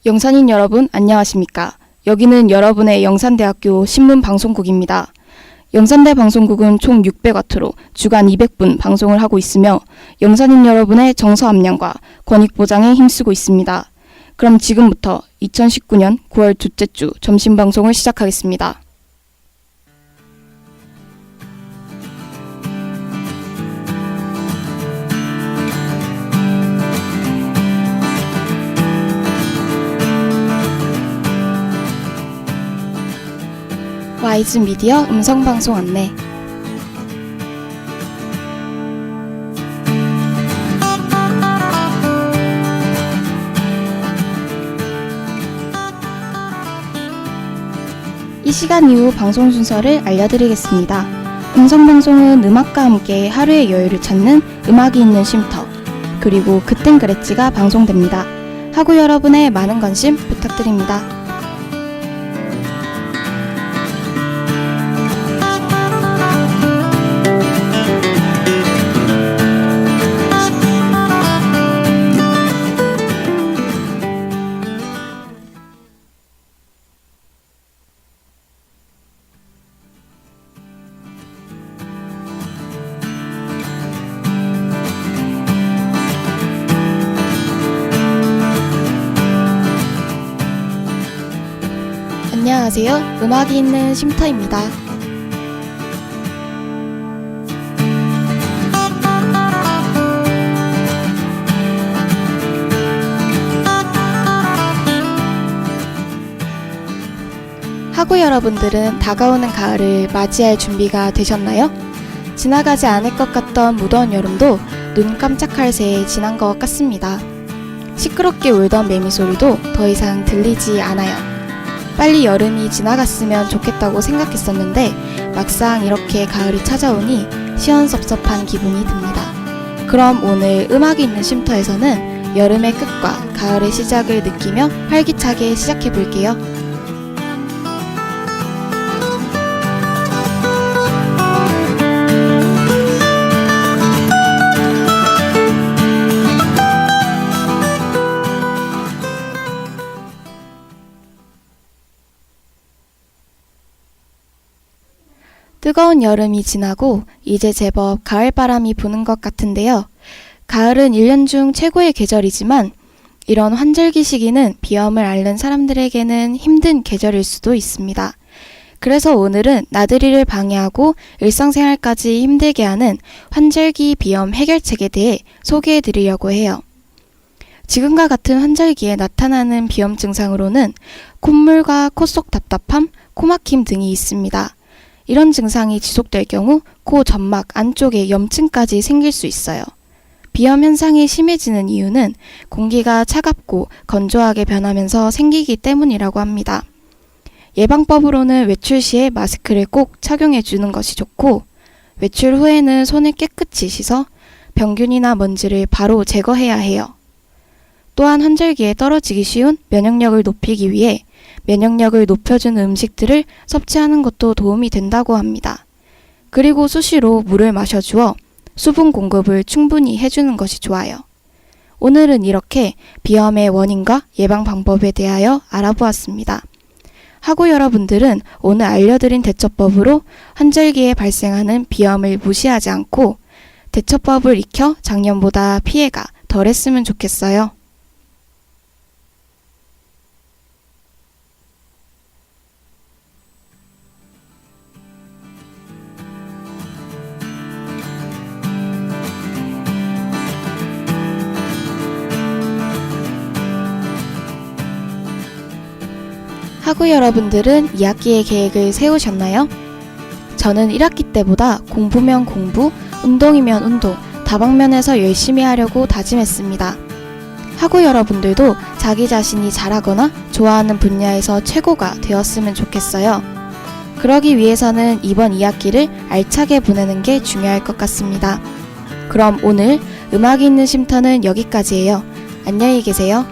영산인 여러분 안녕하십니까? 여기는 여러분의 영산대학교 신문방송국입니다. 영산대 방송국은 총 600와트로 주간 200분 방송을 하고 있으며 영산인 여러분의 정서 함량과 권익 보장에 힘쓰고 있습니다. 그럼 지금부터 2019년 9월 둘째 주 점심 방송을 시작하겠습니다. 와이즈 미디어 음성방송 안내. 이 시간 이후 방송 순서를 알려드리겠습니다. 음성방송은 음악과 함께 하루의 여유를 찾는 음악이 있는 쉼터, 그리고 그땐 그랬지가 방송됩니다. 하고 여러분의 많은 관심 부탁드립니다. 안녕하세요. 음악이 있는 쉼터입니다. 하고 여러분들은 다가오는 가을을 맞이할 준비가 되셨나요? 지나가지 않을 것 같던 무더운 여름도 눈 깜짝할 새에 지난 것 같습니다. 시끄럽게 울던 매미 소리도 더 이상 들리지 않아요. 빨리 여름이 지나갔으면 좋겠다고 생각했었는데 막상 이렇게 가을이 찾아오니 시원섭섭한 기분이 듭니다. 그럼 오늘 음악이 있는 쉼터에서는 여름의 끝과 가을의 시작을 느끼며 활기차게 시작해볼게요. 뜨거운 여름이 지나고 이제 제법 가을바람이 부는 것 같은데요. 가을은 1년 중 최고의 계절이지만 이런 환절기 시기는 비염을 앓는 사람들에게는 힘든 계절일 수도 있습니다. 그래서 오늘은 나들이를 방해하고 일상생활까지 힘들게 하는 환절기 비염 해결책에 대해 소개해 드리려고 해요. 지금과 같은 환절기에 나타나는 비염 증상으로는 콧물과 코 속 답답함, 코막힘 등이 있습니다. 이런 증상이 지속될 경우 코 점막 안쪽에 염증까지 생길 수 있어요. 비염 현상이 심해지는 이유는 공기가 차갑고 건조하게 변하면서 생기기 때문이라고 합니다. 예방법으로는 외출 시에 마스크를 꼭 착용해 주는 것이 좋고, 외출 후에는 손을 깨끗이 씻어 병균이나 먼지를 바로 제거해야 해요. 또한 환절기에 떨어지기 쉬운 면역력을 높이기 위해 면역력을 높여주는 음식들을 섭취하는 것도 도움이 된다고 합니다. 그리고 수시로 물을 마셔주어 수분 공급을 충분히 해주는 것이 좋아요. 오늘은 이렇게 비염의 원인과 예방 방법에 대하여 알아보았습니다. 하고 여러분들은 오늘 알려드린 대처법으로 환절기에 발생하는 비염을 무시하지 않고 대처법을 익혀 작년보다 피해가 덜했으면 좋겠어요. 하고 여러분들은 2학기의 계획을 세우셨나요? 저는 1학기 때보다 공부면 공부, 운동이면 운동, 다방면에서 열심히 하려고 다짐했습니다. 하고 여러분들도 자기 자신이 잘하거나 좋아하는 분야에서 최고가 되었으면 좋겠어요. 그러기 위해서는 이번 2학기를 알차게 보내는 게 중요할 것 같습니다. 그럼 오늘 음악이 있는 쉼터는 여기까지예요. 안녕히 계세요.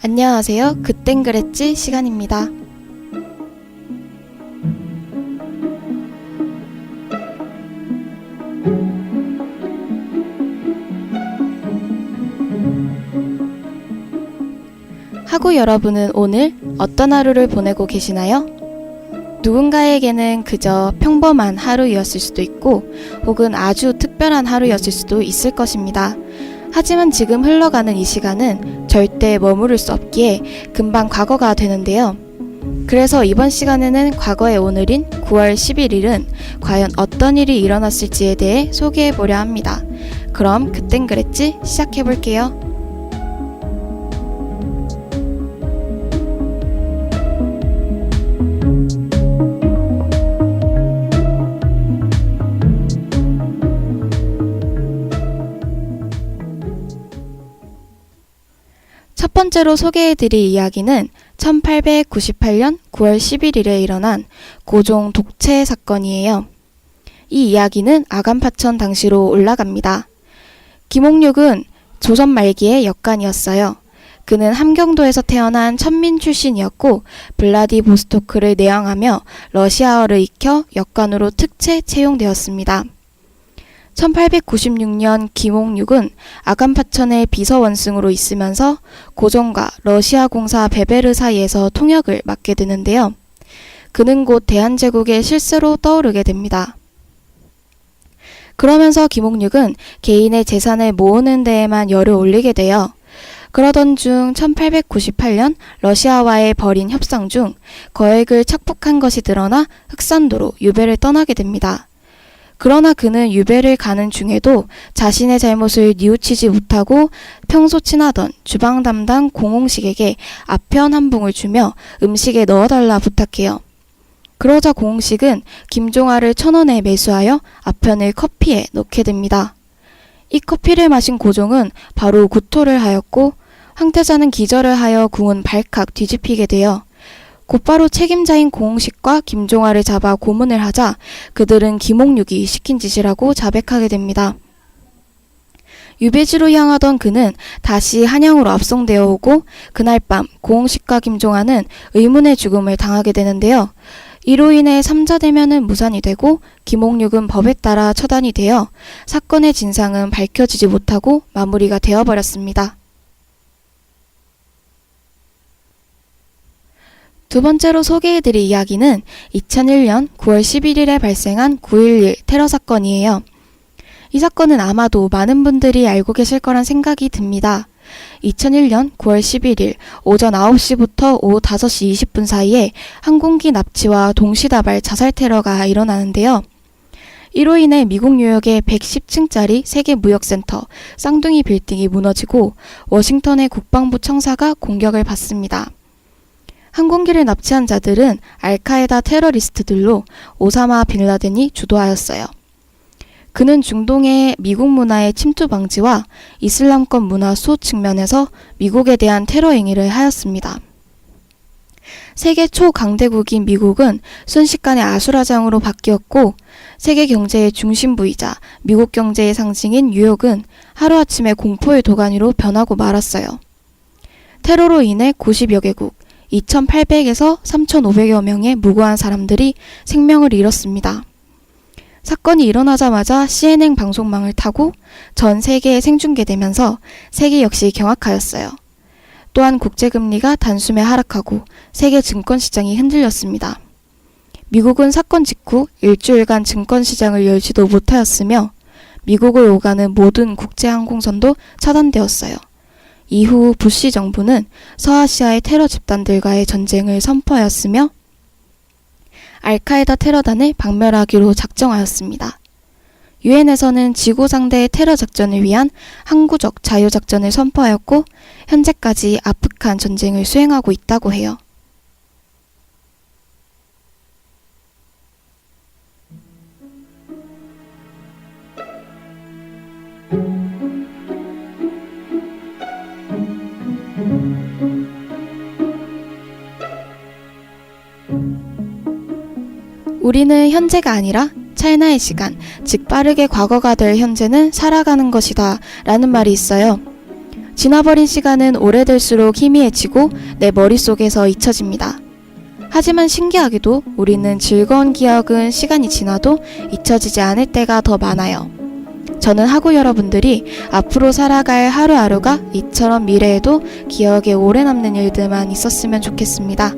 안녕하세요. 그땐 그랬지 시간입니다. 하고 여러분은 오늘 어떤 하루를 보내고 계시나요? 누군가에게는 그저 평범한 하루였을 수도 있고 혹은 아주 특별한 하루였을 수도 있을 것입니다. 하지만 지금 흘러가는 이 시간은 절대 머무를 수 없기에 금방 과거가 되는데요. 그래서 이번 시간에는 과거의 오늘인 9월 11일은 과연 어떤 일이 일어났을지에 대해 소개해 보려 합니다. 그럼 그땐 그랬지 시작해 볼게요. 첫 번째로 소개해드릴 이야기는 1898년 9월 11일에 일어난 고종 독채 사건이에요. 이 이야기는 아간파천 당시로 올라갑니다. 김옥륙은 조선 말기의 역관이었어요. 그는 함경도에서 태어난 천민 출신이었고 블라디보스토크를 내항하며 러시아어를 익혀 역관으로 특채 채용되었습니다. 1896년 김옥륙은 아간파천의 비서원승으로 있으면서 고종과 러시아 공사 베베르 사이에서 통역을 맡게 되는데요. 그는 곧 대한제국의 실세로 떠오르게 됩니다. 그러면서 김옥륙은 개인의 재산을 모으는 데에만 열을 올리게 되어 그러던 중 1898년 러시아와의 벌인 협상 중 거액을 착복한 것이 드러나 흑산도로 유배를 떠나게 됩니다. 그러나 그는 유배를 가는 중에도 자신의 잘못을 뉘우치지 못하고 평소 친하던 주방 담당 공홍식에게 아편 한 봉을 주며 음식에 넣어달라 부탁해요. 그러자 공홍식은 김종아를 1,000원에 매수하여 아편을 커피에 넣게 됩니다. 이 커피를 마신 고종은 바로 구토를 하였고 황태자는 기절을 하여 궁은 발칵 뒤집히게 되어 곧바로 책임자인 공홍식과 김종아를 잡아 고문을 하자 그들은 김옥륙이 시킨 짓이라고 자백하게 됩니다. 유배지로 향하던 그는 다시 한양으로 압송되어 오고 그날 밤 공홍식과 김종아는 의문의 죽음을 당하게 되는데요. 이로 인해 삼자대면은 무산이 되고 김옥륙은 법에 따라 처단이 되어 사건의 진상은 밝혀지지 못하고 마무리가 되어버렸습니다. 두 번째로 소개해드릴 이야기는 2001년 9월 11일에 발생한 9.11 테러 사건이에요. 이 사건은 아마도 많은 분들이 알고 계실 거란 생각이 듭니다. 2001년 9월 11일 오전 9시부터 오후 5시 20분 사이에 항공기 납치와 동시다발 자살 테러가 일어나는데요. 이로 인해 미국 뉴욕의 110층짜리 세계무역센터 쌍둥이 빌딩이 무너지고 워싱턴의 국방부 청사가 공격을 받습니다. 항공기를 납치한 자들은 알카에다 테러리스트들로 오사마 빈라덴이 주도하였어요. 그는 중동의 미국 문화의 침투 방지와 이슬람권 문화 수호 측면에서 미국에 대한 테러 행위를 하였습니다. 세계 초강대국인 미국은 순식간에 아수라장으로 바뀌었고 세계 경제의 중심부이자 미국 경제의 상징인 뉴욕은 하루아침에 공포의 도가니로 변하고 말았어요. 테러로 인해 90여 개국 2,800에서 3,500여 명의 무고한 사람들이 생명을 잃었습니다. 사건이 일어나자마자 CNN 방송망을 타고 전 세계에 생중계되면서 세계 역시 경악하였어요. 또한 국제금리가 단숨에 하락하고 세계 증권시장이 흔들렸습니다. 미국은 사건 직후 일주일간 증권시장을 열지도 못하였으며 미국을 오가는 모든 국제항공선도 차단되었어요. 이후 부시 정부는 서아시아의 테러 집단들과의 전쟁을 선포하였으며 알카에다 테러단을 박멸하기로 작정하였습니다. 유엔에서는 지구 상대의 테러 작전을 위한 항구적 자유작전을 선포하였고 현재까지 아프간 전쟁을 수행하고 있다고 해요. 우리는 현재가 아니라 차이나의 시간, 즉 빠르게 과거가 될 현재는 살아가는 것이다 라는 말이 있어요. 지나버린 시간은 오래될수록 희미해지고 내 머릿속에서 잊혀집니다. 하지만 신기하게도 우리는 즐거운 기억은 시간이 지나도 잊혀지지 않을 때가 더 많아요. 저는 하고 여러분들이 앞으로 살아갈 하루하루가 이처럼 미래에도 기억에 오래 남는 일들만 있었으면 좋겠습니다.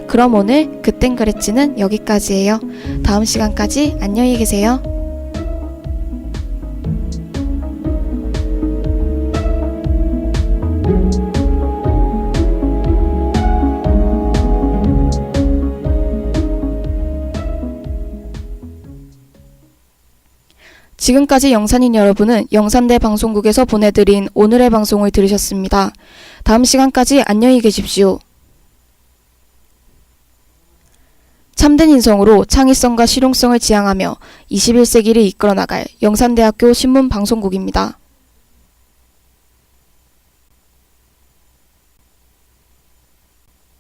그럼 오늘 그땐 그랬지는 여기까지예요. 다음 시간까지 안녕히 계세요. 지금까지 영산인 여러분은 영산대 방송국에서 보내드린 오늘의 방송을 들으셨습니다. 다음 시간까지 안녕히 계십시오. 참된 인성으로 창의성과 실용성을 지향하며 21세기를 이끌어 나갈 영산대학교 신문방송국입니다.